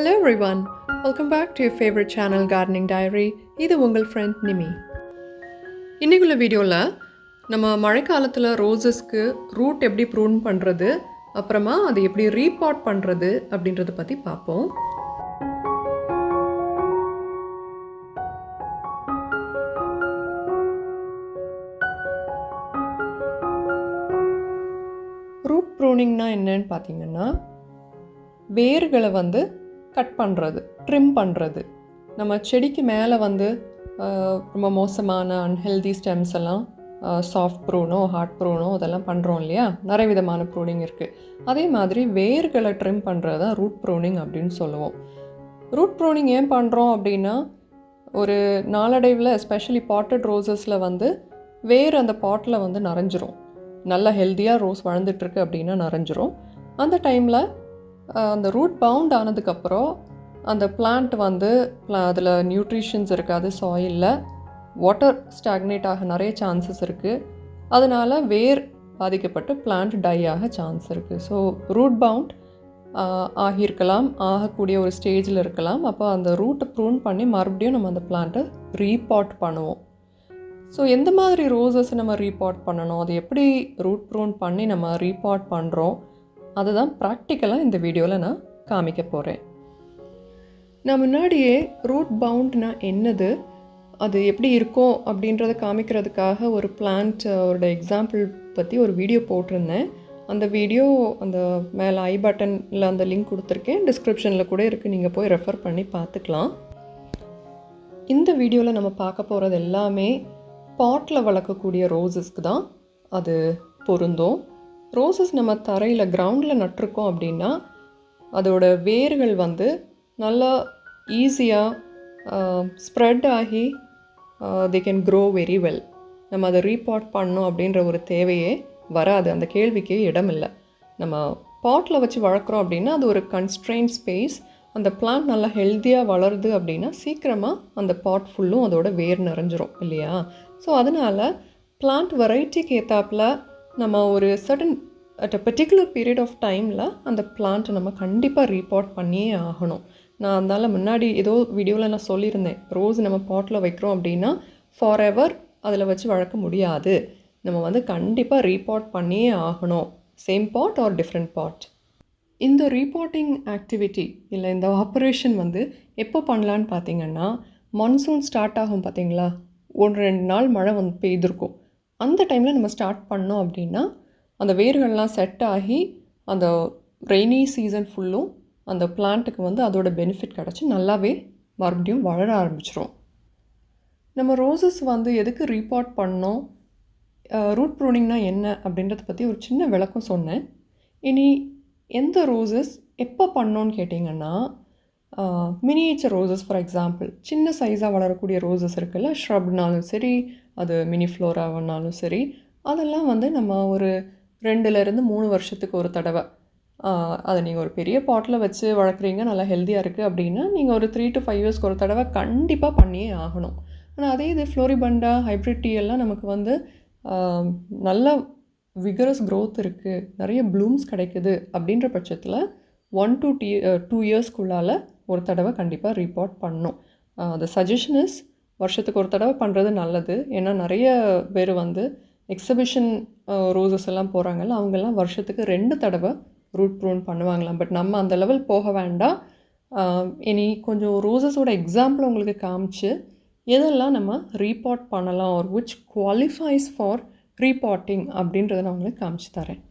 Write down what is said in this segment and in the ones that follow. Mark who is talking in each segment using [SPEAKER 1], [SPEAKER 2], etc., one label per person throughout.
[SPEAKER 1] Hello everyone, welcome back to your favorite channel Gardening Diary. இது உங்கள் friend நிமி. இன்னைக்குள்ள வீடியோவில் நம்ம மழைக்காலத்தில் ரோசஸ்க்கு ரூட் எப்படி ப்ரூன் பண்ணுறது, அப்புறமா அதை எப்படி ரீபாட் பண்ணுறது அப்படின்றத பற்றி பார்ப்போம். ரூட் ப்ரூனிங்னா என்னன்னு பார்த்தீங்கன்னா, வேர்களை கட் பண்ணுறது, ட்ரிம் பண்ணுறது. நம்ம செடிக்கு மேலே ரொம்ப மோசமான அன்ஹெல்தி ஸ்டெம்ஸ் எல்லாம் சாஃப்ட் ப்ரூனோ ஹார்ட் ப்ரூனோ அதெல்லாம் பண்ணுறோம் இல்லையா. நிறைய விதமான ப்ரூனிங் இருக்குது. அதே மாதிரி வேர்களை ட்ரிம் பண்ணுறது தான் ரூட் ப்ரூனிங் அப்படின்னு சொல்லுவோம். ரூட் ப்ரூனிங் ஏன் பண்ணுறோம் அப்படின்னா, ஒரு நாளடைவில் எஸ்பெஷலி பாட்டட் ரோசஸில் வேர் அந்த பாட்டில் நிறைஞ்சிரும். நல்ல ஹெல்த்தியாக ரோஸ் வளர்ந்துட்டுருக்கு அப்படின்னா நிறைஞ்சிரும். அந்த டைமில் அந்த ரூட் பவுண்ட் ஆனதுக்கப்புறம் அந்த பிளான்ட் அதில் நியூட்ரிஷன்ஸ் இருக்காது, சாயிலில் வாட்டர் ஸ்டாக்னேட் ஆக நிறைய சான்சஸ் இருக்குது. அதனால் வேர் பாதிக்கப்பட்டு பிளான்ட் டை ஆக சான்ஸ் இருக்குது. ஸோ ரூட் பவுண்ட் ஆகியிருக்கலாம், ஆகக்கூடிய ஒரு ஸ்டேஜில் இருக்கலாம். அப்போ அந்த ரூட்டை ப்ரூன் பண்ணி மறுபடியும் நம்ம அந்த பிளான்ட்டை ரீபாட் பண்ணுவோம். ஸோ எந்த மாதிரி ரோசஸ் நம்ம ரீபாட் பண்ணணும், அது எப்படி ரூட் ப்ரூன் பண்ணி நம்ம ரீபாட் பண்ணுறோம், அதுதான் ப்ராக்டிக்கலாக இந்த வீடியோவில் நான் காமிக்க போகிறேன். நான் முன்னாடியே ரூட் பவுண்ட்னா என்னது, அது எப்படி இருக்கும் அப்படின்றத காமிக்கிறதுக்காக ஒரு பிளான்ட்டோட எக்ஸாம்பிள் பற்றி ஒரு வீடியோ போட்டிருந்தேன். அந்த வீடியோ அந்த மேலே ஐ பட்டனில் அந்த லிங்க் கொடுத்துருக்கேன், டிஸ்கிரிப்ஷனில் கூட இருக்குது, நீங்கள் போய் ரெஃபர் பண்ணி பார்த்துக்கலாம். இந்த வீடியோவில் நம்ம பார்க்க போகிறது எல்லாமே பாட்டில் வளர்க்கக்கூடிய ரோசஸ்க்கு தான் அது பொருந்தும். ரோசஸ் நம்ம தரையில் கிரவுண்டில் நட்டிருக்கோம் அப்படின்னா அதோட வேர்கள் நல்லா ஈஸியாக ஸ்ப்ரெட் ஆகி they can grow very well. நம்ம அதை ரீபாட் பண்ணோம் அப்படின்ற ஒரு தேவையே வராது, அந்த கேள்விக்கே இடம் இல்லை. நம்ம பாட்டில் வச்சு வளர்க்குறோம் அப்படின்னா அது ஒரு கன்ஸ்ட்ரெயின்ட் ஸ்பேஸ். அந்த பிளான்ட் நல்லா ஹெல்த்தியாக வளருது அப்படின்னா சீக்கிரமாக அந்த பாட் ஃபுல்லும் அதோட வேர் நிறைஞ்சிரும் இல்லையா. ஸோ அதனால் பிளான்ட் வெரைட்டிக்கு ஏற்றாப்பில் நம்ம ஒரு certain at a particular period of டைமில் அந்த பிளான்ட்டை நம்ம கண்டிப்பாக ரீபாட் பண்ணியே ஆகணும். நான் அதனால் முன்னாடி ஏதோ வீடியோவில் நான் சொல்லியிருந்தேன், ரோஸ் நம்ம பாட்டில் வைக்கிறோம் அப்படின்னா ஃபார் எவர் அதில் வச்சு வளர்க்க முடியாது, நம்ம கண்டிப்பாக ரீபாட் பண்ணியே ஆகணும், சேம் பாட் ஆர் டிஃப்ரெண்ட் பாட். இந்த ரீபாட்டிங் ஆக்டிவிட்டி இல்லை இந்த ஆப்ரேஷன் எப்போ பண்ணலான்னு பார்த்தீங்கன்னா, மான்சூன் ஸ்டார்ட் ஆகும் பார்த்தீங்களா, 1-2 நாள் மழை பெய்திருக்கும். அந்த டைமில் நம்ம ஸ்டார்ட் பண்ணோம் அப்படின்னா அந்த வேர்கள்லாம் செட் ஆகி அந்த ரெய்னி சீசன் ஃபுல்லும் அந்த பிளான்ட்டுக்கு அதோட பெனிஃபிட் கிடச்சி நல்லாவே மறுபடியும் வளர ஆரம்பிச்சிரும். நம்ம ரோசஸ் எதுக்கு ரீபாட் பண்ணோம், ரூட் ப்ரூனிங்னா என்ன அப்படின்றத பற்றி ஒரு சின்ன விளக்கம் சொன்னேன். இனி எந்த ரோசஸ் எப்போ பண்ணோன்னு கேட்டிங்கன்னா, மினியேச்சர் ரோசஸ் ஃபார் எக்ஸாம்பிள், சின்ன சைஸாக வளரக்கூடிய ரோசஸ் இருக்குல்ல, ஷ்ரப்னாலும் சரி, அது மினி ஃப்ளோராவனாலும் சரி, அதெல்லாம் நம்ம ஒரு 2-3 வருஷத்துக்கு ஒரு தடவை, அதை நீங்கள் ஒரு பெரிய பாட்டில் வச்சு வளர்க்குறீங்க, நல்லா ஹெல்த்தியாக இருக்குது அப்படின்னா நீங்கள் ஒரு 3 to 5 இயர்ஸ்க்கு ஒரு தடவை கண்டிப்பாக பண்ணியே ஆகணும். ஆனால் அதே இது ஃப்ளோரிபண்டா ஹைப்ரிட் டீ எல்லாம் நமக்கு நல்ல விகரஸ் க்ரோத் இருக்குது, நிறைய ப்ளூம்ஸ் கிடைக்குது அப்படின்ற பட்சத்தில் 1 to 2 இயர்ஸ்க்குள்ளால் ஒரு தடவை கண்டிப்பாக ரீபாட் பண்ணணும். அந்த சஜஷன் இஸ் வருஷத்துக்கு ஒரு தடவை பண்ணுறது நல்லது. ஏன்னா நிறைய பேர் எக்ஸிபிஷன் ரோசஸ் எல்லாம் போகிறாங்கல்ல, அவங்கெல்லாம் வருஷத்துக்கு 2 தடவை ரூட் ப்ரூன் பண்ணுவாங்களாம். பட் நம்ம அந்த லெவல் போக வேண்டாம். இனி கொஞ்சம் ரோசஸோட எக்ஸாம்பிள் உங்களுக்கு காமிச்சு எதெல்லாம் நம்ம ரீபாட் பண்ணலாம், ஒரு விச் குவாலிஃபைஸ் ஃபார் ரீபாட்டிங் அப்படின்றத நான் உங்களுக்கு காமிச்சு தரேன்.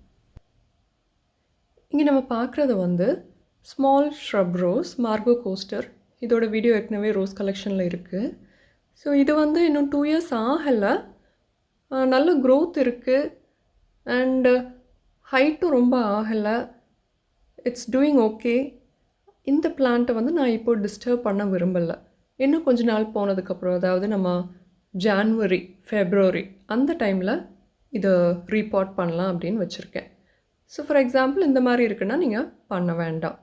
[SPEAKER 1] இங்கே நம்ம பார்க்குறது ஸ்மால் ஷ்ரப் ரோஸ், மார்கோ கோஸ்டர். இதோட வீடியோ ஏற்கனவே ரோஸ் கலெக்ஷனில் இருக்குது. ஸோ இது இன்னும் 2 இயர்ஸ் ஆகலை, நல்ல க்ரோத் இருக்குது அண்டு ஹைட்டும் ரொம்ப ஆகலை, இட்ஸ் டூயிங் ஓகே. இந்த பிளான்ட்டை நான் இப்போ டிஸ்டர்ப் பண்ண விரும்பலை. இன்னும் கொஞ்ச நாள் போனதுக்கப்புறம், அதாவது நம்ம ஜான்வரி ஃபெப்ரவரி அந்த டைமில் இதை ரீபாட் பண்ணலாம் அப்படின்னு வச்சுருக்கேன். ஸோ ஃபார் எக்ஸாம்பிள் இந்த மாதிரி இருக்குன்னா நீங்கள் பண்ண வேண்டாம்.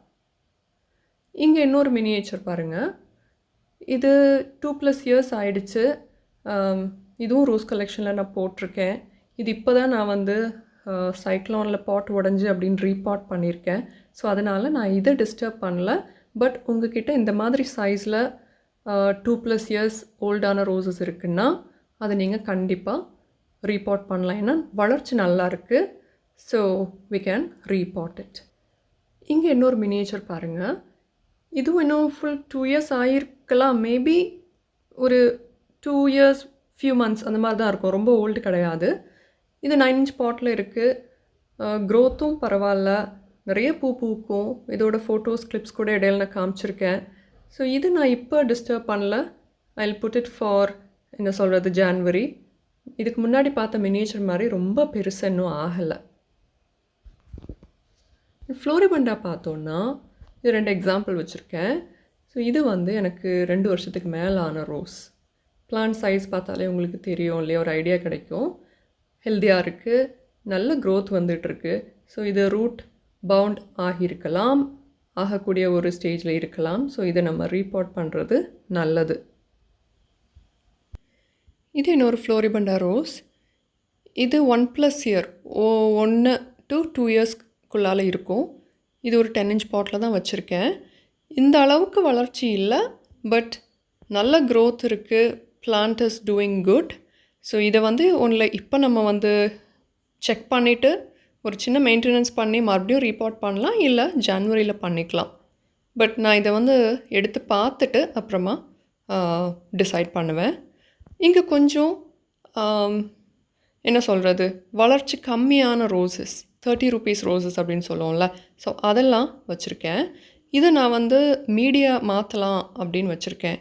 [SPEAKER 1] இங்கே இன்னொரு மினியேச்சர் பாருங்கள், இது 2+ இயர்ஸ் ஆயிடுச்சு. இதுவும் ரோஸ் கலெக்ஷனில் நான் போட்டிருக்கேன். இது இப்போ தான் நான் சைக்ளோனில் பாட் உடஞ்சி அப்படின்னு ரீபாட் பண்ணியிருக்கேன். ஸோ அதனால் நான் இதை டிஸ்டர்ப் பண்ணல. பட் உங்ககிட்ட இந்த மாதிரி சைஸில் 2+ இயர்ஸ் ஓல்டான ரோசஸ் இருக்குன்னா அதை நீங்கள் கண்டிப்பாக ரீபாட் பண்ணலாம். ஏன்னா வளர்ச்சி நல்லா இருக்குது. So we can repot it. இங்கே இன்னொரு மினியேச்சர் பாருங்கள். இதுவும் இன்னும் ஃபுல் 2 இயர்ஸ் ஆகிருக்கலாம். மேபி ஒரு 2 இயர்ஸ் ஃபியூ மந்த்ஸ் அந்த மாதிரி தான் இருக்கும். ரொம்ப ஓல்டு கிடையாது. இது 9 inch பாட்டில் இருக்குது. க்ரோத்தும் பரவாயில்ல, நிறைய பூ பூக்கும். இதோட ஃபோட்டோஸ் கிளிப்ஸ் கூட இடையில நான் காமிச்சிருக்கேன். ஸோ இது நான் இப்போ டிஸ்டர்ப் பண்ணல. I will put it for என்ன சொல்கிறது ஜான்வரி. இதுக்கு முன்னாடி பார்த்த மினியேச்சர் மாதிரி ரொம்ப பெருசு இன்னும் ஆகலை. ஃப்ளோரிபண்டா பார்த்தோன்னா இது 2 எக்ஸாம்பிள் வச்சுருக்கேன். ஸோ இது வந்து எனக்கு 2 வருஷத்துக்கு மேலே ஆன ரோஸ். பிளான்ட் சைஸ் பார்த்தாலே உங்களுக்கு தெரியும் இல்லையா, ஒரு ஐடியா கிடைக்கும். ஹெல்த்தியாக இருக்குது, நல்ல க்ரோத் வந்துட்டுருக்கு. ஸோ இது ரூட் பவுண்ட் ஆகியிருக்கலாம், ஆகக்கூடிய ஒரு ஸ்டேஜில் இருக்கலாம். ஸோ இதை நம்ம ரீபாட் பண்ணுறது நல்லது. இது இன்னொரு ஃப்ளோரிபண்டா ரோஸ். இது 1+ இயர் 1 to 2 இயர்ஸ்க்குள்ளால் இருக்கும். இது ஒரு 10 inch பாட்டில் தான் வச்சுருக்கேன். இந்த அளவுக்கு வளர்ச்சி இல்லை, பட் நல்ல க்ரோத் இருக்குது. Plant is doing good. So இதை வந்து ஒன்றில் இப்போ நம்ம வந்து செக் பண்ணிவிட்டு ஒரு சின்ன மெயின்டெனன்ஸ் பண்ணி மறுபடியும் ரீபாட் பண்ணலாம், இல்லை ஜான்வரியில் பண்ணிக்கலாம். பட் நான் இதை வந்து எடுத்து பார்த்துட்டு அப்புறமா டிசைட் பண்ணுவேன். இங்கே கொஞ்சம் என்ன சொல்கிறது, வளர்ச்சி கம்மியான ரோசஸ், 30 rupees ரோசஸ் அப்படின்னு சொல்லுவோம்ல. ஸோ அதெல்லாம் வச்சுருக்கேன். இதை நான் வந்து மீடியா மாற்றலாம் அப்படின்னு வச்சுருக்கேன்.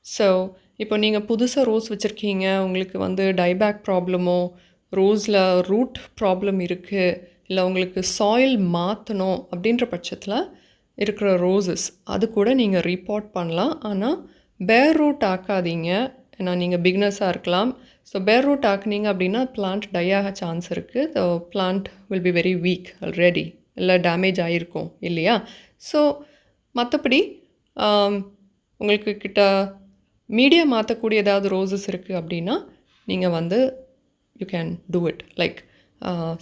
[SPEAKER 1] ஸோ இப்போ நீங்கள் புதுசாக ரோஸ் வச்சுருக்கீங்க, உங்களுக்கு வந்து டைபேக் ப்ராப்ளமோ, ரோஸில் ரூட் ப்ராப்ளம் இருக்குது, இல்லை உங்களுக்கு சாயில் மாற்றணும் அப்படின்ற பட்சத்தில் இருக்கிற ரோசஸ் அது கூட நீங்கள் ரீபாட் பண்ணலாம். ஆனால் பேர் ரூட் ஆக்காதீங்க. ஏன்னா நீங்கள் பிகினர்ஸாக இருக்கலாம். ஸோ பேர் ரூட் ஆக்குனீங்க அப்படின்னா பிளான்ட் டை ஆக சான்ஸ் இருக்குது. த plant will be very weak already, இல்லை டேமேஜ் ஆகிருக்கும் இல்லையா. ஸோ மற்றபடி உங்களுக்கு கிட்ட மீடியா மாற்றக்கூடிய ஏதாவது ரோசஸ் இருக்குது அப்படின்னா நீங்கள் வந்து you can do it. Like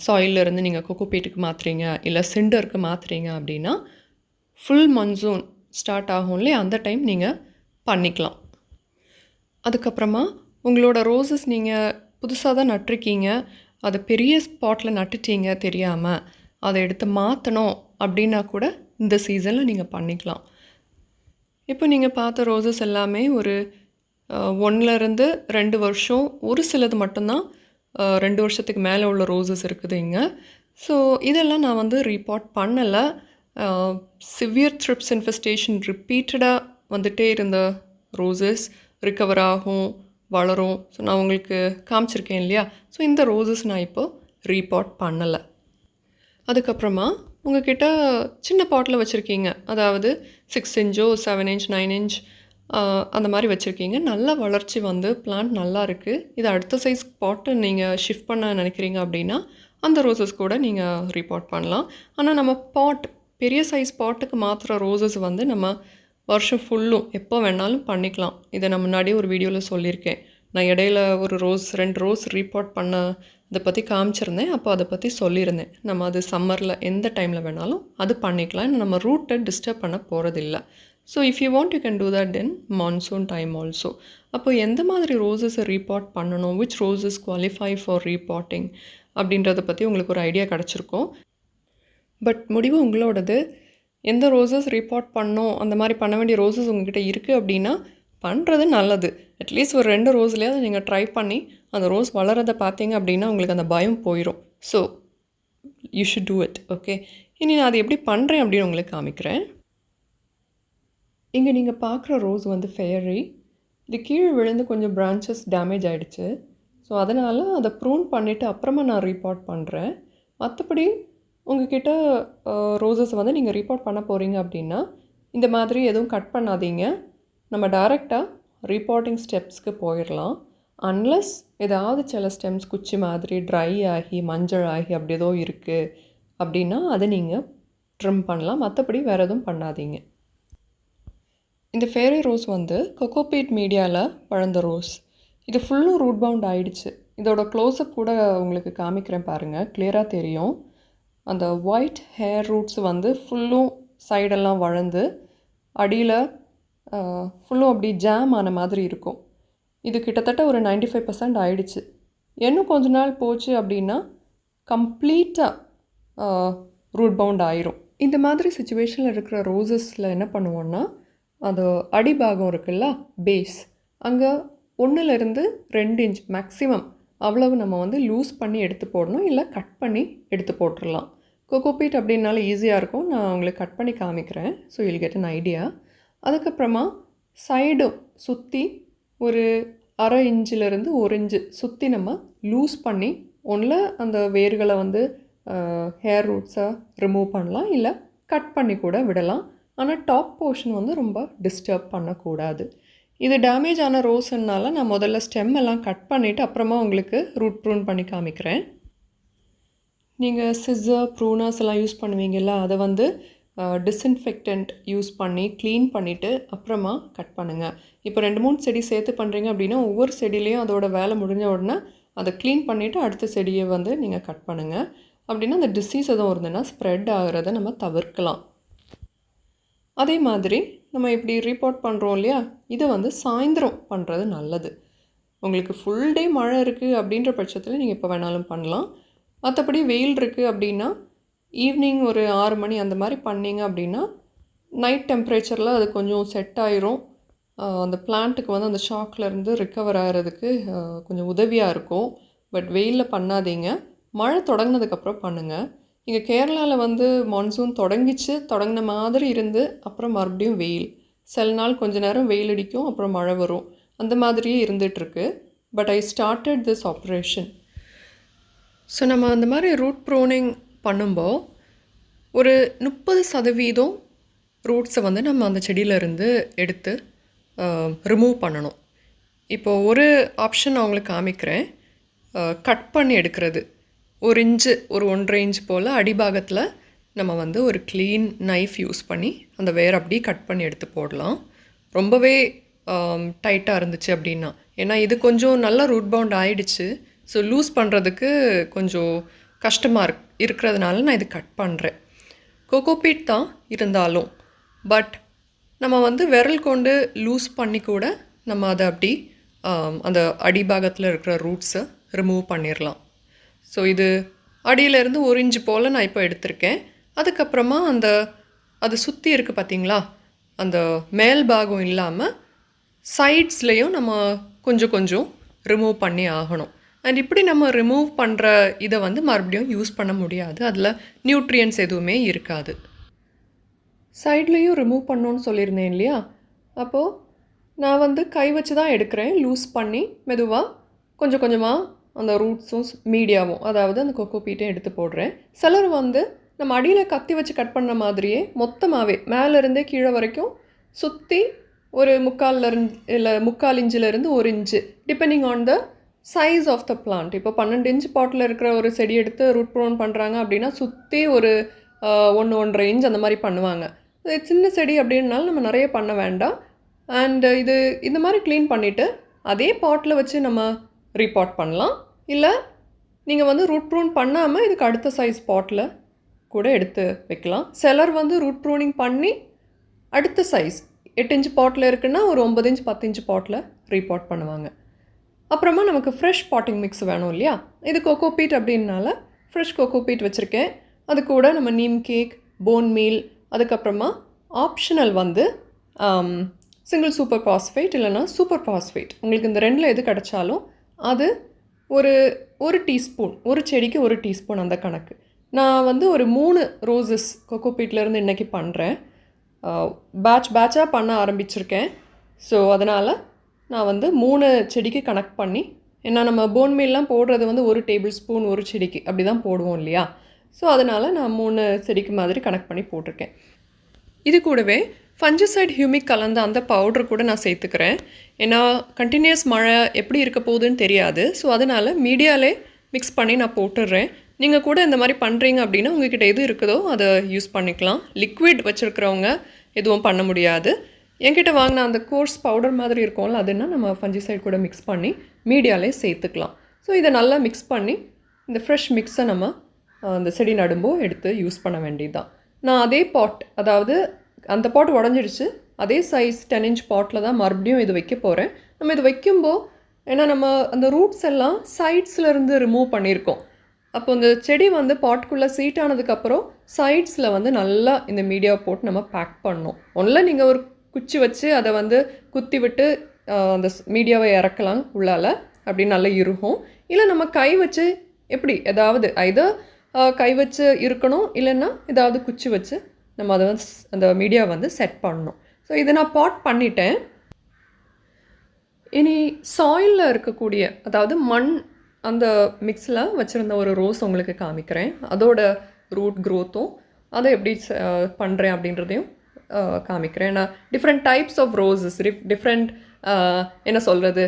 [SPEAKER 1] சாயிலிருந்து நீங்கள் கொக்கோபீட்டுக்கு மாற்றுறீங்க, இல்லை சிண்டருக்கு மாற்றுறீங்க அப்படின்னா ஃபுல் மன்சூன் ஸ்டார்ட் ஆகும் இல்லையா, அந்த டைம் நீங்கள் பண்ணிக்கலாம். அதுக்கப்புறமா உங்களோட ரோசஸ் நீங்கள் புதுசாக தான் நட்டிருக்கீங்க, அது பெரிய ஸ்பாட்டில் நட்டுட்டீங்க தெரியாமல், அதை எடுத்து மாற்றணும் அப்படின்னா கூட இந்த சீசனில் நீங்கள் பண்ணிக்கலாம். இப்போ நீங்கள் பார்த்த ரோசஸ் எல்லாமே ஒரு 1 to 2 வருஷம், ஒரு சிலது மட்டும்தான் 2 வருஷத்துக்கு மேலே உள்ள ரோசஸ் இருக்குது இங்கே. ஸோ இதெல்லாம் நான் வந்து ரீபாட் பண்ணலை. சிவியர் த்ரிப்ஸ் இன்ஃபெஸ்டேஷன் ரிப்பீட்டடாக வந்துகிட்டே இருந்த ரோசஸ் ரிகவர் ஆகும், வளரும். ஸோ நான் உங்களுக்கு காமிச்சிருக்கேன் இல்லையா. ஸோ இந்த ரோசஸ் நான் இப்போது ரீபாட் பண்ணலை. அதுக்கப்புறமா உங்கள்கிட்ட சின்ன பாட்டில் வச்சுருக்கீங்க, அதாவது 6 inch 7 inch 9 inch அந்த மாதிரி வச்சுருக்கீங்க, நல்ல வளர்ச்சி வந்து பிளான்ட் நல்லா இருக்குது. இது அடுத்த சைஸ் பாட்டை நீங்கள் ஷிஃப்ட் பண்ண நினைக்கிறீங்க அப்படின்னா அந்த ரோசஸ் கூட நீங்கள் ரீபாட் பண்ணலாம். ஆனால் நம்ம பெரிய சைஸ் பாட்டுக்கு மாற்றுற ரோசஸ் வந்து நம்ம வருஷம் ஃபுல்லும் எப்போ வேணாலும் பண்ணிக்கலாம். இதை நான் முன்னாடியே ஒரு வீடியோவில் சொல்லியிருக்கேன். நான் இடையில ஒரு 2 ரோஸ் ரீபாட் பண்ண இதை பற்றி காமிச்சிருந்தேன். அப்போ அதை பற்றி சொல்லியிருந்தேன். நம்ம அது சம்மரில் எந்த டைமில் வேணாலும் அது பண்ணிக்கலாம். நம்ம ரூட்டை டிஸ்டர்ப் பண்ண போகிறதில்ல. So if you want you can do that in monsoon time also. அப்போ எந்த மாதிரி ரோசஸை ரீபாட் பண்ணணும், விச் ரோசஸ் குவாலிஃபை ஃபார் ரீபாட்டிங் அப்படின்றத பற்றி உங்களுக்கு ஒரு ஐடியா கிடச்சிருக்கும். பட் முடிவு உங்களோடது. எந்த ரோசஸ் ரீபாட் பண்ணணும், அந்த மாதிரி பண்ண வேண்டிய ரோசஸ் உங்கள்கிட்ட இருக்குது அப்படின்னா பண்ணுறது நல்லது. அட்லீஸ்ட் ஒரு 2 ரோஸ்லேயாவது நீங்கள் ட்ரை பண்ணி அந்த ரோஸ் வளரதை பார்த்தீங்க அப்படின்னா உங்களுக்கு அந்த பயம் போயிடும். So you should do it. Okay, இனி நான் அது எப்படி பண்ணுறேன் அப்படின்னு உங்களுக்கு காமிக்கிறேன். இங்கே நீங்கள் பார்க்குற ரோஸ் வந்து ஃபேரி. இது கீழே விழுந்து கொஞ்சம் பிரான்ச்சஸ் டேமேஜ் ஆகிடுச்சு. ஸோ அதனால் அதை ப்ரூன் பண்ணிவிட்டு அப்புறமா நான் ரீபாட் பண்ணுறேன். மற்றபடி உங்கள்கிட்ட ரோசஸ் வந்து நீங்கள் ரீபாட் பண்ண போகிறீங்க அப்படின்னா இந்த மாதிரி எதுவும் கட் பண்ணாதீங்க. நம்ம டைரெக்டாக ரீபாட்டிங் ஸ்டெப்ஸ்க்கு போயிடலாம். அன்லெஸ் ஏதாவது சில ஸ்டெம்ஸ் குச்சி மாதிரி ட்ரை ஆகி மஞ்சள் ஆகி அப்படி ஏதோ இருக்குது அப்படின்னா அதை நீங்கள் ட்ரிம் பண்ணலாம். மற்றபடி வேறு எதுவும் பண்ணாதீங்க. இந்த ஃபேரி ரோஸ் வந்து கொக்கோபீட் மீடியாவில் வளர்ந்த ரோஸ். இது ஃபுல்லும் ரூட் பவுண்ட் ஆகிடுச்சு. இதோட க்ளோஸ்அப் கூட உங்களுக்கு காமிக்கிறேன் பாருங்கள், கிளியராக தெரியும். அந்த ஒயிட் ஹேர் ரூட்ஸ் வந்து ஃபுல்லும் சைடெல்லாம் வளர்ந்து அடியில் ஃபுல்லும் அப்படி ஜாம் ஆன மாதிரி இருக்கும். இது கிட்டத்தட்ட ஒரு 95% ஆயிடுச்சு. இன்னும் கொஞ்ச நாள் போச்சு அப்படின்னா கம்ப்ளீட்டாக ரூட் பவுண்ட் ஆயிரும். இந்த மாதிரி சுச்சுவேஷனில் இருக்கிற ரோசஸில் என்ன பண்ணுவோன்னா, அது அடிபாகம் இருக்குல்ல, பேஸ், அங்கே 1லேருந்து 2 இன்ச் மேக்ஸிமம் அவ்வளவு நம்ம வந்து லூஸ் பண்ணி எடுத்து போடணும், இல்லை கட் பண்ணி எடுத்து போட்டுடலாம். கோகோபீட் அப்படின்னால ஈஸியாக இருக்கும். நான் உங்களுக்கு கட் பண்ணி காமிக்கிறேன். So you'll get an idea. அதுக்கப்புறமா சைடும் சுற்றி ஒரு 1/2 இன்ச்சிலேருந்து 1 இன்ச்சு சுற்றி நம்ம லூஸ் பண்ணி ஒன்றில் அந்த வேர்களை வந்து ஹேர் ரூட்ஸை ரிமூவ் பண்ணலாம், இல்லை கட் பண்ணி கூட விடலாம். ஆனால் டாப் போர்ஷன் வந்து ரொம்ப டிஸ்டர்ப் பண்ணக்கூடாது. இது டேமேஜ் ஆன ரோஸ்னால நான் முதல்ல ஸ்டெம் எல்லாம் கட் பண்ணிவிட்டு அப்புறமா உங்களுக்கு ரூட் ப்ரூன் பண்ணி காமிக்கிறேன். நீங்கள் சிஸ்ஸர் ப்ரூனர்ஸ் எல்லாம் யூஸ் பண்ணுவீங்கள்ல, அதை வந்து டிஸ்இன்ஃபெக்டன்ட் யூஸ் பண்ணி க்ளீன் பண்ணிவிட்டு அப்புறமா கட் பண்ணுங்கள். இப்போ 2-3 செடி சேர்த்து பண்ணுறீங்க அப்படின்னா ஒவ்வொரு செடியிலையும் அதோட வேலை முடிஞ்ச உடனே அதை க்ளீன் பண்ணிவிட்டு அடுத்த செடியை வந்து நீங்கள் கட் பண்ணுங்கள். அப்படின்னா அந்த டிசீஸ் எதுவும் இருந்ததுன்னா ஸ்ப்ரெட் ஆகிறத நம்ம தவிர்க்கலாம். அதே மாதிரி நம்ம இப்படி ரிப்போர்ட் பண்ணுறோம் இல்லையா, இதை வந்து சாயந்தரம் பண்ணுறது நல்லது. உங்களுக்கு ஃபுல் டே மழை இருக்குது அப்படின்ற பட்சத்தில் நீங்கள் எப்போ வேணாலும் பண்ணலாம். மற்றபடி வெயில் இருக்குது அப்படின்னா ஈவினிங் ஒரு 6 மணி அந்த மாதிரி பண்ணிங்க அப்படின்னா நைட் டெம்பரேச்சரில் அது கொஞ்சம் செட் ஆயிரும். அந்த பிளான்ட்டுக்கு வந்து அந்த ஷாக்லேருந்து ரிக்கவர் ஆகிறதுக்கு கொஞ்சம் உதவியாக இருக்கும். பட் வெயிலில் பண்ணாதீங்க, மழை தொடங்கினதுக்கப்புறம் பண்ணுங்கள். இங்கே கேரளாவில் வந்து மான்சூன் தொடங்கின மாதிரி இருந்து அப்புறம் மறுபடியும் வெயில், சில நாள் கொஞ்ச நேரம் வெயில் அடிக்கும், அப்புறம் மழை வரும், அந்த மாதிரியே இருந்துகிட்ருக்கு. But I started this operation. So நம்ம அந்த மாதிரி ரூட் ப்ரூனிங் பண்ணும்போது ஒரு 30% ரூட்ஸை வந்து நம்ம அந்த செடியிலேருந்து எடுத்து ரிமூவ் பண்ணணும். இப்போது ஒரு ஆப்ஷன் நான் உங்களுக்கு காமிக்கிறேன். கட் பண்ணி எடுக்கிறது. 1 இன்ச்சு, ஒரு 1.5 இன்ச் போல் அடிபாகத்தில் நம்ம வந்து ஒரு க்ளீன் நைஃப் யூஸ் பண்ணி அந்த வேர் அப்படியே கட் பண்ணி எடுத்து போடலாம். ரொம்பவே டைட்டாக இருந்துச்சு அப்படின்னா, ஏன்னா இது கொஞ்சம் நல்லா ரூட் பவுண்ட் ஆகிடுச்சு. ஸோ லூஸ் பண்ணுறதுக்கு கொஞ்சம் கஷ்டமாக இருக்கிறதுனால நான் இது கட் பண்ணுறேன். கோகோபீட் தான் இருந்தாலும், பட் நம்ம வந்து விரல் கொண்டு லூஸ் பண்ணி கூட நம்ம அதை அப்படி அந்த அடிபாகத்தில் இருக்கிற ரூட்ஸை ரிமூவ் பண்ணிடலாம். ஸோ இது அடியிலேருந்து 1 இன்ச்சு போல் நான் இப்போ எடுத்திருக்கேன். அதுக்கப்புறமா அது சுற்றி இருக்குது பார்த்தீங்களா, அந்த மேல் பாகம் இல்லாமல் சைட்ஸ்லேயும் நம்ம கொஞ்சம் கொஞ்சம் ரிமூவ் பண்ணி ஆகணும். அண்ட் இப்படி நம்ம ரிமூவ் பண்ணுற இதை வந்து மறுபடியும் யூஸ் பண்ண முடியாது, அதில் நியூட்ரியன்ஸ் எதுவுமே இருக்காது. சைட்லேயும் ரிமூவ் பண்ணணுன்னு சொல்லியிருந்தேன் இல்லையா, அப்போது நான் வந்து கை வச்சு தான் எடுக்கிறேன். லூஸ் பண்ணி மெதுவாக கொஞ்சம் கொஞ்சமாக அந்த ரூட்ஸும் மீடியாவும், அதாவது அந்த கோகோபீட்டையும் எடுத்து போடுறேன். சிலர் வந்து நம்ம அடியில் கத்தி வச்சு கட் பண்ண மாதிரியே மொத்தமாகவே மேலேருந்தே கீழே வரைக்கும் சுற்றி ஒரு 3/4 இன்ச்சிலேருந்து 1 inch depending on the size of the plant. இப்போ 12 இன்ச் பாட்டில் இருக்கிற ஒரு செடி எடுத்து ரூட் ப்ரூன் பண்ணுறாங்க அப்படின்னா சுற்றி ஒரு 1-1.5 இன்ச் அந்த மாதிரி பண்ணுவாங்க. சின்ன செடி அப்படின்னாலும் நம்ம நிறைய பண்ண வேண்டாம். அண்ட் இந்த மாதிரி க்ளீன் பண்ணிவிட்டு அதே பாட்டில் வச்சு நம்ம ரீபாட் பண்ணலாம். இல்லை நீங்கள் வந்து ரூட் ப்ரூன் பண்ணாமல் இதுக்கு அடுத்த சைஸ் பாட்டில் கூட எடுத்து வைக்கலாம். சிலர் வந்து ரூட் ப்ரூனிங் பண்ணி அடுத்த சைஸ் 8 இன்ச் பாட்டில் இருக்குன்னா ஒரு 9 இன்ச் 10 இன்ச் பாட்டில் ரீபாட் பண்ணுவாங்க. அப்புறமா நமக்கு ஃப்ரெஷ் பாட்டிங் மிக்ஸ் வேணும் இல்லையா, இது கோகோபீட் அப்படின்னால ஃப்ரெஷ் கோகோபீட் வச்சுருக்கேன். அது கூட நம்ம நீம் கேக், போன் மீல், அதுக்கப்புறமா ஆப்ஷனல் வந்து சிங்கிள் சூப்பர் பாஸ்பேட் இல்லைனா சூப்பர் பாஸ்பேட், உங்களுக்கு இந்த 2ல் எது கிடைச்சாலும் அது ஒரு டீஸ்பூன், ஒரு செடிக்கு 1 டீஸ்பூன் அந்த கணக்கு. நான் வந்து ஒரு 3 ரோசஸ் கோகோபீட்லேருந்து இன்றைக்கி பண்ணுறேன். பேட்சாக பண்ண ஆரம்பிச்சிருக்கேன். ஸோ அதனால் நான் வந்து 3 செடிக்கு கனெக்ட் பண்ணி, ஏன்னா நம்ம போன் மீல்லாம் போடுறது வந்து 1 டேபிள் ஸ்பூன் ஒரு செடிக்கு அப்படி தான் போடுவோம் இல்லையா. ஸோ அதனால் நான் 3 செடிக்கு மாதிரி கனெக்ட் பண்ணி போட்டிருக்கேன். இது கூடவே ஃபஞ்சசைட் ஹியூமிக் கலந்த அந்த பவுடர் கூட நான் சேர்த்துக்கிறேன். ஏன்னா கண்டினியூஸ் மழை எப்படி இருக்க போகுதுன்னு தெரியாது. ஸோ அதனால் மீடியாலே மிக்ஸ் பண்ணி நான் போட்டுடுறேன். நீங்கள் கூட இந்த மாதிரி பண்ணுறீங்க அப்படின்னா உங்கள்கிட்ட எது இருக்குதோ அதை யூஸ் பண்ணிக்கலாம். லிக்விட் வச்சுருக்கிறவங்க எதுவும் பண்ண முடியாது. என்கிட்ட வாங்கின அந்த கோர்ஸ் பவுடர் மாதிரி இருக்கும்ல, அதுன்னா நம்ம ஃபஞ்சிசைட் கூட மிக்ஸ் பண்ணி மீடியாலே சேர்த்துக்கலாம். ஸோ இதை நல்லா மிக்ஸ் பண்ணி இந்த ஃப்ரெஷ் மிக்ஸை நம்ம அந்த செடி நடும்போ எடுத்து யூஸ் பண்ண வேண்டியது தான். நான் அதே பாட், அதாவது அந்த பாட் உடஞ்சிடுச்சு. அதே சைஸ் 10 இன்ச் பாட்டில் தான் மறுபடியும் இது வைக்க போகிறேன். நம்ம இது வைக்கும்போது ஏன்னா நம்ம அந்த ரூட்ஸ் எல்லாம் சைட்ஸ்லேருந்து ரிமூவ் பண்ணியிருக்கோம். அப்போ இந்த செடி வந்து பாட்டுக்குள்ளே சீட் ஆனதுக்கப்புறம் சைட்ஸில் வந்து நல்லா இந்த மீடியாவை போட்டு நம்ம பேக் பண்ணணும். ஒன்றில் நீங்கள் ஒரு குச்சி வச்சு அதை வந்து குத்தி விட்டு அந்த மீடியாவை இறக்கலாம் உள்ளால், அப்படி நல்லா இறுகும். இல்லை நம்ம கை வச்சு எப்படி ஏதாவது கை வச்சு இருக்கணும், இல்லைன்னா ஏதாவது குச்சி வச்சு நம்ம அதை வந்து அந்த மீடியா வந்து செட் பண்ணணும். ஸோ இதை நான் பாட் பண்ணிட்டேன். இனி சாயிலில் இருக்கக்கூடிய அதாவது மண் அந்த மிக்ஸில் வச்சுருந்த ஒரு ரோஸ் உங்களுக்கு காமிக்கிறேன். அதோட ரூட் க்ரோத்தும் அதை எப்படி பண்ணுறேன் அப்படின்றதையும் காமிக்கிறேன். நான் different types of roses, different என்ன சொல்கிறது,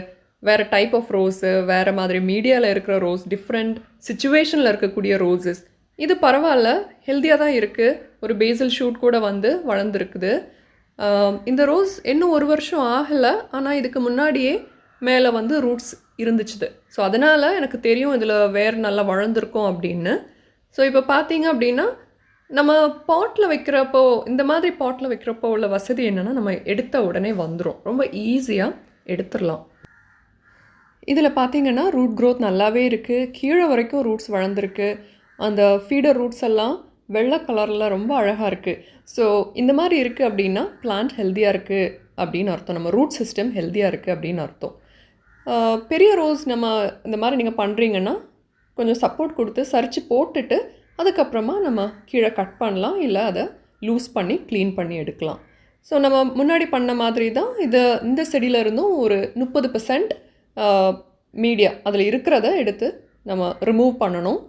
[SPEAKER 1] வேறு டைப் ஆஃப் ரோஸு, வேறு மாதிரி மீடியாவில் இருக்கிற ரோஸ், டிஃப்ரெண்ட் சிச்சுவேஷனில் இருக்கக்கூடிய ரோஸஸ். இது பரவாயில்ல, ஹெல்த்தியாக தான் இருக்குது. ஒரு பேசில் ஷூட் கூட வந்து வளர்ந்துருக்குது. இந்த ரோஸ் இன்னும் 1 வருஷம் ஆகலை, ஆனால் இதுக்கு முன்னாடியே மேலே வந்து ரூட்ஸ் இருந்துச்சுது. ஸோ அதனால் எனக்கு தெரியும் இதில் வேர் நல்லா வளர்ந்துருக்கும் அப்படின்னு. ஸோ இப்போ பார்த்தீங்க அப்படின்னா நம்ம பாட்டில் வைக்கிறப்போ, இந்த மாதிரி பாட்டில் வைக்கிறப்போ உள்ள வசதி என்னென்னா, நம்ம எடுத்த உடனே வந்துடும், ரொம்ப ஈஸியாக எடுத்துடலாம். இதில் பார்த்தீங்கன்னா ரூட் க்ரோத் நல்லாவே இருக்குது. கீழே வரைக்கும் ரூட்ஸ் வளர்ந்துருக்கு. அந்த ஃபீடர் ரூட்ஸ் எல்லாம் வெள்ளை கலரில் ரொம்ப அழகாக இருக்குது. ஸோ இந்த மாதிரி இருக்குது அப்படின்னா பிளான்ட் ஹெல்த்தியாக இருக்குது அப்படின்னு அர்த்தம். நம்ம ரூட் சிஸ்டம் ஹெல்த்தியாக இருக்குது அப்படின்னு அர்த்தம். பெரிய ரோஸ் நம்ம இந்த மாதிரி நீங்கள் பண்ணுறீங்கன்னா கொஞ்சம் சப்போர்ட் கொடுத்து சரித்து போட்டுட்டு அதுக்கப்புறமா நம்ம கீழே கட் பண்ணலாம், இல்லை அதை லூஸ் பண்ணி க்ளீன் பண்ணி எடுக்கலாம். ஸோ நம்ம முன்னாடி பண்ண மாதிரி தான் இந்த செடியிலருந்தும் ஒரு 30% மீடியா அதில் இருக்கிறத எடுத்து நம்ம ரிமூவ் பண்ணணும்.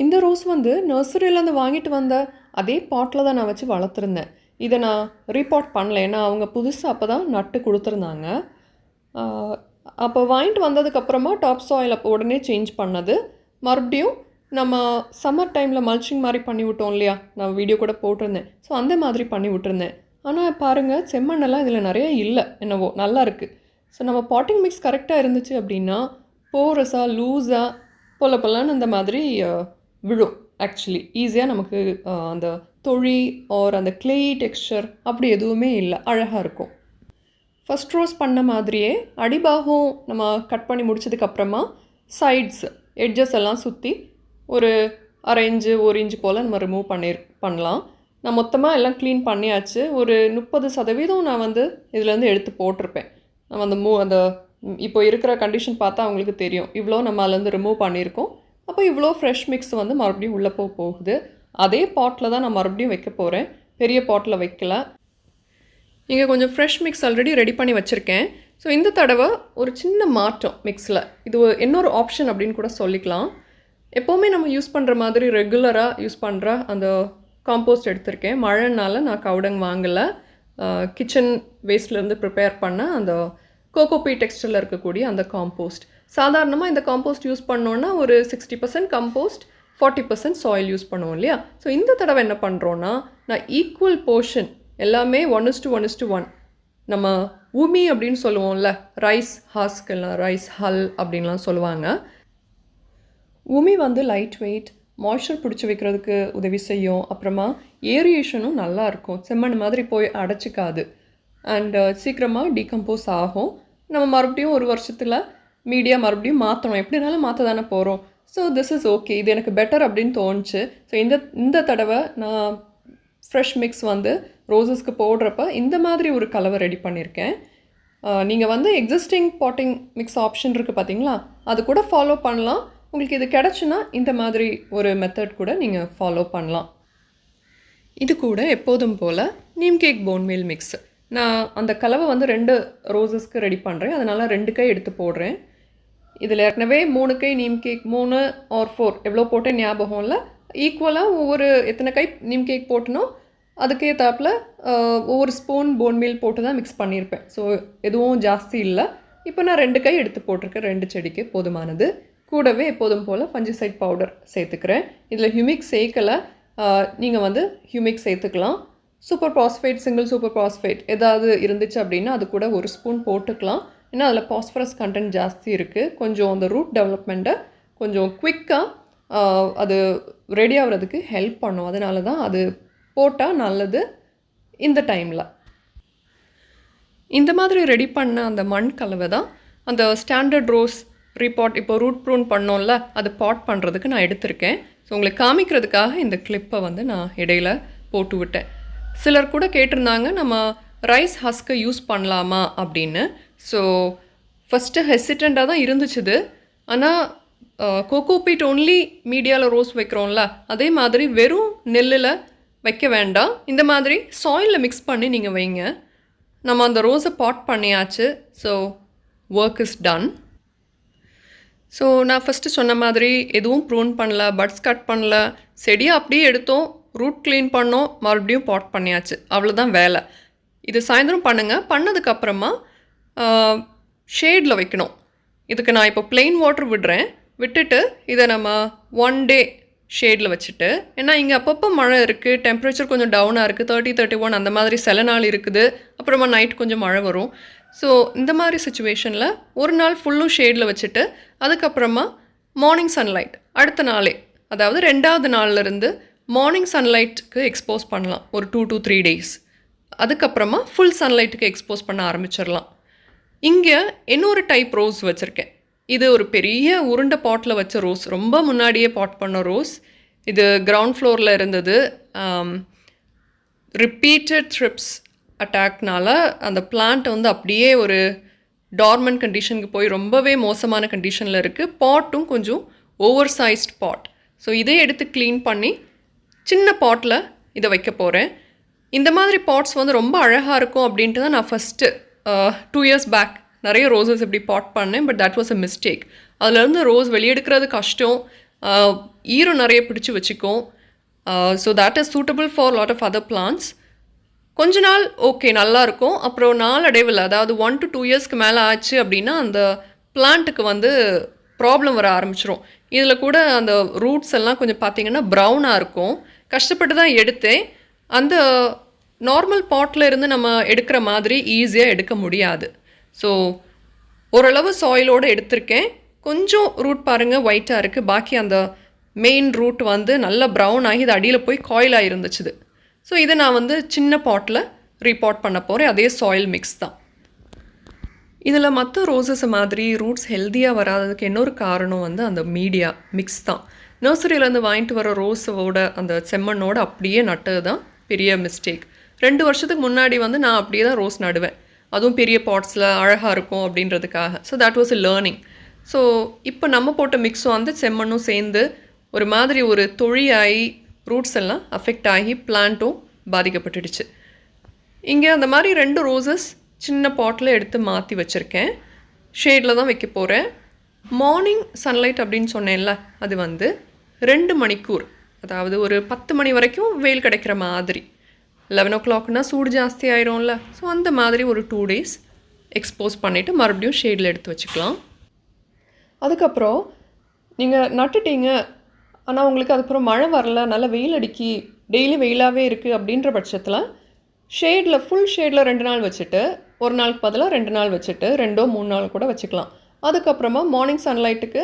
[SPEAKER 1] இந்த ரோஸ் வந்து நர்சரியிலேருந்து வாங்கிட்டு வந்த அதே பாட்டில் தான் நான் வச்சு வளர்த்துருந்தேன். இதை நான் ரீபாட் பண்ணல, ஏன்னா அவங்க புதுசாக அப்போ தான் நட்டு கொடுத்துருந்தாங்க. அப்போ வாங்கிட்டு வந்ததுக்கப்புறமா டாப் சாயில் அப்போ உடனே சேஞ்ச் பண்ணது. மறுபடியும் நம்ம சம்மர் டைமில் மல்ச்சிங் மாதிரி பண்ணி விட்டோம் இல்லையா, நான் வீடியோ கூட போட்டிருந்தேன். ஸோ அந்த மாதிரி பண்ணி விட்டுருந்தேன். ஆனால் பாருங்கள், செம்மண்ணெல்லாம் இதில் நிறைய இல்லை, என்னவோ நல்லா இருக்குது. ஸோ நம்ம பாட்டிங் மிக்ஸ் கரெக்டாக இருந்துச்சு அப்படின்னா போரஸாக லூஸாக பொலன்னு அந்த மாதிரி விழும். ஆக்சுவலி ஈஸியாக நமக்கு அந்த தொழி ஆர் அந்த கிளே டெக்ஸ்சர் அப்படி எதுவுமே இல்லை, அழகாக இருக்கும். ஃபஸ்ட் ரோஸ் பண்ண மாதிரியே அடிபாகம் நம்ம கட் பண்ணி முடிச்சதுக்கப்புறமா சைட்ஸ் எட்ஜஸ் எல்லாம் சுற்றி ஒரு 1/2 இன்ச்சு 1 இன்ச்சு போல் நம்ம ரிமூவ் பண்ணலாம். நான் மொத்தமாக எல்லாம் க்ளீன் பண்ணியாச்சு. ஒரு 30% நான் வந்து இதுலேருந்து எடுத்து போட்டிருப்பேன். நம்ம அந்த இப்போ இருக்கிற கண்டிஷன் பார்த்தா அவங்களுக்கு தெரியும், இவ்வளோ நம்ம அதுலேருந்து ரிமூவ் பண்ணியிருக்கோம். அப்போ இவ்வளோ ஃப்ரெஷ் மிக்ஸ் வந்து மறுபடியும் உள்ளே போகுது. அதே பாட்டில் தான் நான் மறுபடியும் வைக்க போகிறேன், பெரிய பாட்டில் வைக்கல. இங்கே கொஞ்சம் ஃப்ரெஷ் மிக்ஸ் ஆல்ரெடி ரெடி பண்ணி வச்சுருக்கேன். ஸோ இந்த தடவை ஒரு சின்ன மாற்றம் மிக்ஸில், இது இன்னொரு ஆப்ஷன் அப்படின்னு கூட சொல்லிக்கலாம். எப்போவுமே நம்ம யூஸ் பண்ணுற மாதிரி ரெகுலராக யூஸ் பண்ணுற அந்த காம்போஸ்ட் எடுத்திருக்கேன். மழைனால நான் கவுடங் வாங்கலை. கிச்சன் வேஸ்ட்லேருந்து ப்ரிப்பேர் பண்ண அந்த கோகோபி டெக்ஸ்டரில் இருக்கக்கூடிய அந்த காம்போஸ்ட். சாதாரணமாக இந்த காம்போஸ்ட் யூஸ் பண்ணோன்னா ஒரு 60% கம்போஸ்ட், 40% சாயில் யூஸ் பண்ணுவோம் இல்லையா. ஸோ இந்த தடவை என்ன பண்ணுறோன்னா, நான் ஈக்குவல் போர்ஷன் எல்லாமே 1:1:1 நம்ம உமி அப்படின்னு சொல்லுவோம்ல, ரைஸ் ஹஸ்க் இல்லை ரைஸ் ஹல் அப்படின்லாம் சொல்லுவாங்க. உமி வந்து லைட் வெயிட், மாய்ஸ்சர் பிடிச்சி வைக்கிறதுக்கு உதவி செய்யும். அப்புறமா ஏரியேஷனும் நல்லாயிருக்கும், செம்மண் மாதிரி போய் அடைச்சிக்காது. அண்ட் சீக்கிரமாக டீகம்போஸ் ஆகும். நம்ம மறுபடியும் 1 வருஷத்தில் மீடியா மறுபடியும் மாற்றணும், எப்படினாலும் மாற்ற தானே போகிறோம். ஸோ திஸ் இஸ் ஓகே, இது எனக்கு பெட்டர் அப்படின்னு தோணுச்சு. ஸோ இந்த தடவை நான் ஃப்ரெஷ் மிக்ஸ் வந்து ரோஸஸ்க்கு போடுறப்ப இந்த மாதிரி ஒரு கலவை ரெடி பண்ணியிருக்கேன். நீங்கள் வந்து எக்ஸிஸ்டிங் பாட்டிங் மிக்ஸ் ஆப்ஷன் இருக்குது பார்த்தீங்களா, அது கூட ஃபாலோ பண்ணலாம். உங்களுக்கு இது கிடச்சுன்னா இந்த மாதிரி ஒரு மெத்தட் கூட நீங்கள் ஃபாலோ பண்ணலாம். இது கூட எப்போதும் போல் நீம் கேக் போன்மேல் மிக்ஸ். நான் அந்த கலவை வந்து 2 ரோஸஸ்க்கு ரெடி பண்ணுறேன், அதனால் 2 கை எடுத்து போடுறேன். இதில் ஏற்கனவே 3 கை நீம் கேக், 3 ஆர் 4 எவ்வளோ போட்டேன் ஞாபகம் இல்லை. ஈக்குவலாக ஒவ்வொரு எத்தனை கை நீம் கேக் போட்டனோ அதுக்கேற்றாப்பில் ஒவ்வொரு ஸ்பூன் போன்மீல் போட்டு தான் மிக்ஸ் பண்ணியிருப்பேன். ஸோ எதுவும் ஜாஸ்தி இல்லை. இப்போ நான் 2 கை எடுத்து போட்டிருக்கேன், 2 செடிக்கு போதுமானது. கூடவே எப்போதும் போல் ஃபஞ்சிசைட் பவுடர் சேர்த்துக்கிறேன். இதில் ஹியூமிக் சேர்க்கலை, நீங்கள் வந்து ஹியூமிக் சேர்த்துக்கலாம். Super phosphate, single super phosphate ஏதாவது இருந்துச்சு அப்படின்னா அது கூட 1 ஸ்பூன் போட்டுக்கலாம். ஏன்னா அதில் பாஸ்பரஸ் கண்டென்ட் ஜாஸ்தி இருக்குது. கொஞ்சம் அந்த ரூட் டெவலப்மெண்ட்டை கொஞ்சம் குவிக்காக அது ரெடி ஆகிறதுக்கு ஹெல்ப் பண்ணும். அதனால தான் அது போட்டால் நல்லது இந்த டைமில். இந்த மாதிரி ரெடி பண்ண அந்த மண் கலவை தான் அந்த ஸ்டாண்டர்ட் ரோஸ் ரீபாட் இப்போ ரூட் ப்ரூன் பண்ணோம்ல அது பாட் பண்ணுறதுக்கு நான் எடுத்திருக்கேன். ஸோ உங்களுக்கு காமிக்கிறதுக்காக இந்த கிளிப்பை வந்து நான் இடையில போட்டு விட்டேன். சிலர் கூட கேட்டிருந்தாங்க நம்ம ரைஸ் ஹஸ்க்கை யூஸ் பண்ணலாமா அப்படின்னு. ஸோ ஃபஸ்ட்டு ஹெசிடண்ட்டாக தான் இருந்துச்சுது. ஆனால் கோகோபீட் ஒன்லி மீடியாவில் ரோஸ் வைக்கிறோம்ல அதே மாதிரி வெறும் நெல்லில் வைக்க வேண்டாம். இந்த மாதிரி சாயிலில் மிக்ஸ் பண்ணி நீங்கள் வைங்க. நம்ம அந்த ரோஸை பாட் பண்ணியாச்சு. So work is done. So நான் ஃபஸ்ட்டு சொன்ன மாதிரி எதுவும் ப்ரூன் பண்ணல, பட்ஸ் கட் பண்ணல, செடியை அப்படியே எடுத்தோம், ரூட் க்ளீன் பண்ணோம், மறுபடியும் பாட் பண்ணியாச்சு. அவ்வளோதான் வேலை. இது சாயந்தரம் பண்ணுங்கள். பண்ணதுக்கப்புறமா ஷேடில் வைக்கணும். இதுக்கு நான் இப்போ ப்ளெயின் வாட்டர் விடுறேன். விட்டுட்டு இதை நம்ம 1 டே ஷேடில் வச்சுட்டு, ஏன்னா இங்கே அப்பப்போ மழை இருக்குது, டெம்பரேச்சர் கொஞ்சம் டவுனாக இருக்குது, 30, 31 அந்த மாதிரி சில நாள் இருக்குது. அப்புறமா நைட் கொஞ்சம் மழை வரும். ஸோ இந்த மாதிரி சுச்சுவேஷனில் ஒரு நாள் ஃபுல்லும் ஷேடில் வச்சுட்டு அதுக்கப்புறமா மார்னிங் சன்லைட் அடுத்த நாளே, அதாவது 2வது நாள்லேருந்து மார்னிங் சன்லைட்டுக்கு எக்ஸ்போஸ் பண்ணலாம் ஒரு 2 to 3 days. அதுக்கப்புறமா ஃபுல் சன்லைட்டுக்கு எக்ஸ்போஸ் பண்ண ஆரம்பிச்சிடலாம். இங்கே இன்னொரு டைப் ரோஸ் வச்சுருக்கேன். இது ஒரு பெரிய உருண்டை பாட்டில் வச்ச ரோஸ், ரொம்ப முன்னாடியே பாட் பண்ண ரோஸ். இது கிரவுண்ட் ஃப்ளோரில் இருந்தது. ரிப்பீட்டட் த்ரிப்ஸ் அட்டாக்னால அந்த பிளான்ட் வந்து அப்படியே ஒரு டார்மண்ட் கண்டிஷனுக்கு போய் ரொம்பவே மோசமான கண்டிஷனில் இருக்குது. பாட்டும் கொஞ்சம் ஓவர் சைஸ்ட் பாட். ஸோ இதை எடுத்து க்ளீன் பண்ணி சின்ன பாட்டில் இதை வைக்க போகிறேன். இந்த மாதிரி பாட்ஸ் வந்து ரொம்ப அழகாக இருக்கும் அப்படின்ட்டு தான் நான் ஃபஸ்ட்டு 2 years பேக் நிறைய ரோசஸ் இப்படி பாட் பண்ணேன். But that was a mistake. அதுலேருந்து ரோஸ் வெளியெடுக்கிறது கஷ்டம், ஈரம் நிறைய பிடிச்சி வச்சுக்கும். So that is suitable for lot of other plants. கொஞ்ச நாள் ஓகே நல்லாயிருக்கும். அப்புறம் நாளடைவில், அதாவது 1 to 2 yearsக்கு மேலே ஆச்சு அப்படின்னா அந்த பிளான்ட்டுக்கு வந்து ப்ராப்ளம் வர ஆரம்பிச்சிரும். இதில் கூட அந்த ரூட்ஸ் எல்லாம் கொஞ்சம் பார்த்திங்கன்னா ப்ரௌனாக இருக்கும். கஷ்டப்பட்டு தான் எடுத்தேன். அந்த நார்மல் பாட்டில் இருந்து நம்ம எடுக்கிற மாதிரி ஈஸியாக எடுக்க முடியாது. ஸோ ஓரளவு சாயிலோடு எடுத்திருக்கேன். கொஞ்சம் ரூட் பாருங்கள் ஒயிட்டாக இருக்குது. பாக்கி அந்த மெயின் ரூட் வந்து நல்லா ப்ரௌன் ஆகி இது அடியில் போய் காயிலாக இருந்துச்சுது. ஸோ இதை நான் வந்து சின்ன பாட்டில் ரீபாட் பண்ண போகிறேன். அதே சாயில் மிக்ஸ் தான். இதில் மற்ற ரோசஸ் மாதிரி ரூட்ஸ் ஹெல்த்தியாக வராததுக்கு இன்னொரு காரணம் வந்து அந்த மீடியா மிக்ஸ் தான். நர்சரியிலேருந்து வாங்கிட்டு வர ரோஸோட அந்த செம்மண்ணோடு அப்படியே நட்டது தான் பெரிய மிஸ்டேக். 2 வருஷத்துக்கு முன்னாடி வந்து நான் அப்படியே தான் ரோஸ் நடுவேன், அதுவும் பெரிய பாட்ஸில் அழகாக இருக்கும் அப்படின்றதுக்காக. So that was a learning. So இப்போ நம்ம போட்ட மிக்ஸும் வந்து செம்மண்ணும் சேர்ந்து ஒரு மாதிரி ஒரு தொழியாகி ரூட்ஸ் எல்லாம் அஃபெக்ட் ஆகி பிளான்ட்டும் பாதிக்கப்பட்டுடுச்சு. இங்கே அந்த மாதிரி 2 ரோசஸ் சின்ன பாட்டில் எடுத்து மாற்றி வச்சுருக்கேன். ஷேடில் தான் வைக்க போகிறேன். மார்னிங் சன்லைட் அப்படின்னு சொன்னேன்ல, அது வந்து 2 மணிக்கூர், அதாவது ஒரு 10 மணி வரைக்கும் வெயில் கிடைக்கிற மாதிரி. 11 o'clockனா சூடு ஜாஸ்தி ஆயிரும்ல. ஸோ அந்த மாதிரி ஒரு 2 days எக்ஸ்போஸ் பண்ணிவிட்டு மறுபடியும் ஷேடில் எடுத்து வச்சுக்கலாம். அதுக்கப்புறம் நீங்கள் நட்டுட்டீங்க, ஆனால் உங்களுக்கு அதுக்கப்புறம் மழை வரல, நல்லா வெயில் அடிக்கி, டெய்லி வெயிலாகவே இருக்குது அப்படின்ற பட்சத்தில் ஷேடில் ஃபுல் ஷேடில் 2 நாள் வச்சுட்டு, ஒரு நாளுக்கு பதிலாக 2 நாள் வச்சுட்டு 2 or 3 நாள் கூட வச்சுக்கலாம். அதுக்கப்புறமா மார்னிங் சன்லைட்டுக்கு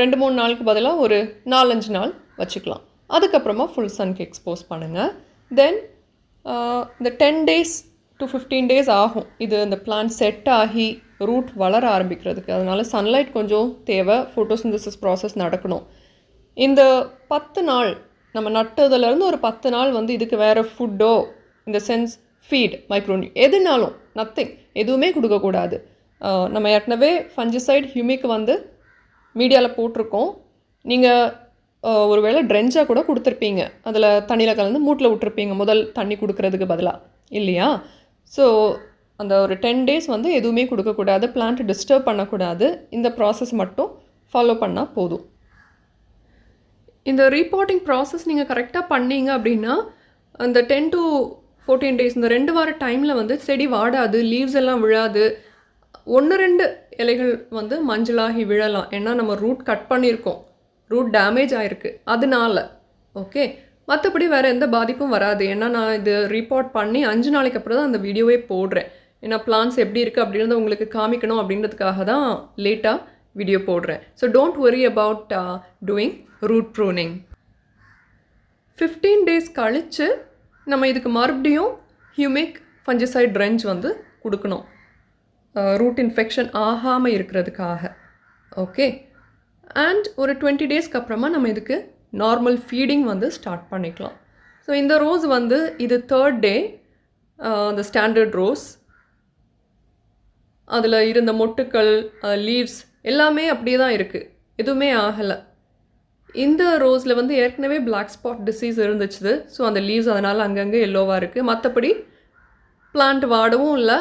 [SPEAKER 1] 2-3 நாளுக்கு பதிலாக ஒரு 4-5 நாள் வச்சுக்கலாம். அதுக்கப்புறமா ஃபுல் சன்க்கு எக்ஸ்போஸ் பண்ணுங்கள். தென் இந்த 10 days to 15 days ஆகும் இது இந்த பிளான்ட் செட் ஆகி ரூட் வளர ஆரம்பிக்கிறதுக்கு. அதனால் சன்லைட் கொஞ்சம் தேவை, ஃபோட்டோசிந்தசிஸ் ப்ராசஸ் நடக்கணும். இந்த 10 நாள் நம்ம நட்டதுலேருந்து ஒரு 10 நாள் வந்து இதுக்கு வேறு ஃபுட்டோ, இந்த சென்ஸ் ஃபீட், மைக்ரோனியூ எதுனாலும் நத்திங், எதுவுமே கொடுக்கக்கூடாது. நம்ம ஏற்கனவே ஃபஞ்சிசைட் ஹியூமிக் வந்து மீடியாவில் போட்டிருக்கோம். நீங்கள் ஒரு வேளை ட்ரென்ச்சாக கூட கொடுத்துருப்பீங்க, அதில் தண்ணியில் கலந்து மூட்டில் விட்டுருப்பீங்க முதல் தண்ணி கொடுக்கறதுக்கு பதிலாக, இல்லையா? ஸோ அந்த ஒரு 10 days வந்து எதுவுமே கொடுக்கக்கூடாது, பிளான்ட் டிஸ்டர்ப் பண்ணக்கூடாது. இந்த ப்ராசஸ் மட்டும் ஃபாலோ பண்ணால் போதும். இந்த ரீபாட்டிங் ப்ராசஸ் நீங்கள் கரெக்டாக பண்ணீங்க அப்படின்னா அந்த 10 to 14 days இந்த 2 வார டைமில் வந்து செடி வாடாது, லீவ்ஸ் எல்லாம் விழாது. 1-2 இலைகள் வந்து மஞ்சளாகி விழலாம், ஏன்னா நம்ம ரூட் கட் பண்ணியிருக்கோம், ரூட் டேமேஜ் ஆகிருக்கு அதனால. ஓகே, மற்றபடி வேறு எந்த பாதிப்பும் வராது. ஏன்னா நான் இது ரீபாட் பண்ணி 5 நாளைக்கு அப்புறம் தான் அந்த வீடியோவே போடுறேன். ஏன்னா பிளான்ஸ் எப்படி இருக்குது அப்படின்றத உங்களுக்கு காமிக்கணும் அப்படின்றதுக்காக தான் லேட்டாக வீடியோ போடுறேன். So don't worry about doing root pruning. 15 days கழித்து நம்ம இதுக்கு மறுபடியும் ஹியூமிக் ஃபஞ்சிசைட் ட்ரென்ச் வந்து கொடுக்கணும், ரூட் இன்ஃபெக்ஷன் ஆகாமல் இருக்கிறதுக்காக. ஓகே, அண்ட் ஒரு 20 டேஸ்க்கு அப்புறமா நம்ம இதுக்கு நார்மல் ஃபீடிங் வந்து ஸ்டார்ட் பண்ணிக்கலாம். ஸோ இந்த ரோஸ் வந்து இது 3rd டே, அந்த ஸ்டாண்டர்ட் ரோஸ். அதில் இருந்த மொட்டுக்கள், லீவ்ஸ் எல்லாமே அப்படியே தான் இருக்குது, எதுவுமே ஆகலை. இந்த ரோஸில் வந்து ஏற்கனவே பிளாக் ஸ்பாட் டிசீஸ் இருந்துச்சு. ஸோ அந்த லீவ்ஸ் அதனால் அங்கங்கே எல்லோவாக இருக்குது. மற்றபடி பிளான்ட் வாடவும் இல்லை,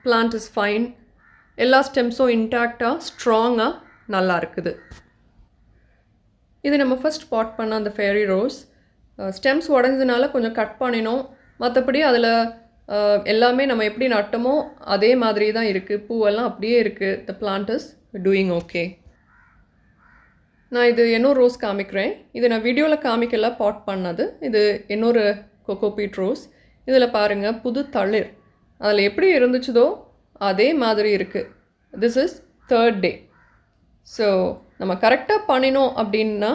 [SPEAKER 1] பிளான்ட் இஸ் ஃபைன். எல்லா ஸ்டெம்ஸும் இன்டாக்டாக ஸ்ட்ராங்காக நல்லா இருக்குது. இது நம்ம ஃபஸ்ட் பாட் பண்ண அந்த ஃபேரி ரோஸ். ஸ்டெம்ஸ் உடஞ்சதுனால கொஞ்சம் கட் பண்ணினோம். மற்றபடி அதில் எல்லாமே நம்ம எப்படி நட்டமோ அதே மாதிரி தான் இருக்குது, பூவெல்லாம் அப்படியே இருக்குது. த பிளான்ட் இஸ் டூயிங் ஓகே. நான் இது இன்னொரு ரோஸ் காமிக்கிறேன். இது நான் வீடியோவில் காமிக்கல, பாட் பண்ணது. இது இன்னொரு கோகோபீட் ரோஸ். இதில் பாருங்கள், புது தளிர் அதில் எப்படி இருந்துச்சதோ அதே மாதிரி இருக்குது. This is 3rd day. So நம்ம கரெக்டாக பண்ணினோம் அப்படின்னா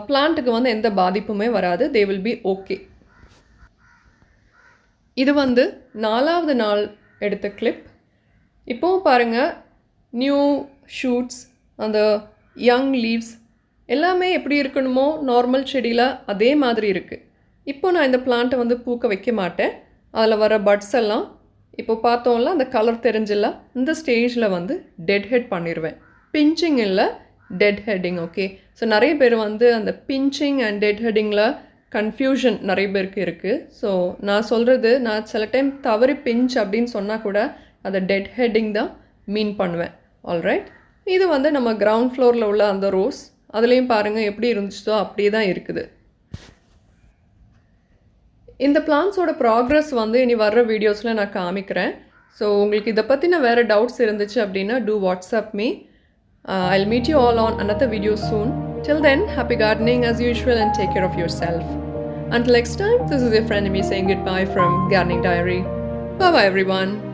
[SPEAKER 1] பிளான்ட்டுக்கு வந்து எந்த பாதிப்புமே வராது. They will be okay. இது வந்து 4வது நாள் எடுத்த கிளிப். இப்போவும் பாருங்கள், நியூ ஷூட்ஸ், அந்த யங் லீவ்ஸ் எல்லாமே எப்படி இருக்கணுமோ நார்மல் செடியில் அதே மாதிரி இருக்குது. இப்போ நான் இந்த பிளான்ட்டை வந்து பூக்க வைக்க மாட்டேன். அதில் வர பட்ஸ் எல்லாம் இப்போ பார்த்தோம்ல, அந்த கலர் தெரிஞ்சில்ல, இந்த ஸ்டேஜில் வந்து டெட் ஹெட் பண்ணிடுவேன். பிஞ்சிங் இல்லை, டெட் ஹெட்டிங். ஓகே, ஸோ நிறைய பேர் வந்து அந்த பிஞ்சிங் அண்ட் டெட் ஹெட்டிங்கில் கன்ஃபியூஷன் நிறைய பேருக்கு இருக்குது. ஸோ நான் சொல்கிறது, நான் சில டைம் தவறி பிஞ்ச் அப்படின்னு சொன்னால் கூட அதை டெட் ஹெட்டிங் தான் மீன் பண்ணுவேன். ஆல்ரைட், இது வந்து நம்ம கிரவுண்ட் ஃப்ளோரில் உள்ள அந்த ரோஸ். அதுலேயும் பாருங்கள் எப்படி இருந்துச்சோ அப்படியே தான் இருக்குது. இந்த பிளான்ஸோட ப்ராக்ரஸ் வந்து இனி வர்ற வீடியோஸில் நான் காமிக்கிறேன். ஸோ உங்களுக்கு இதை பற்றின வேறு டவுட்ஸ் இருந்துச்சு அப்படின்னா do WhatsApp me. I'll meet you all on another video soon. Till then, happy gardening as usual and take care of yourself. Until next time, this is your friend Amy saying goodbye from Gardening Diary. Bye bye everyone.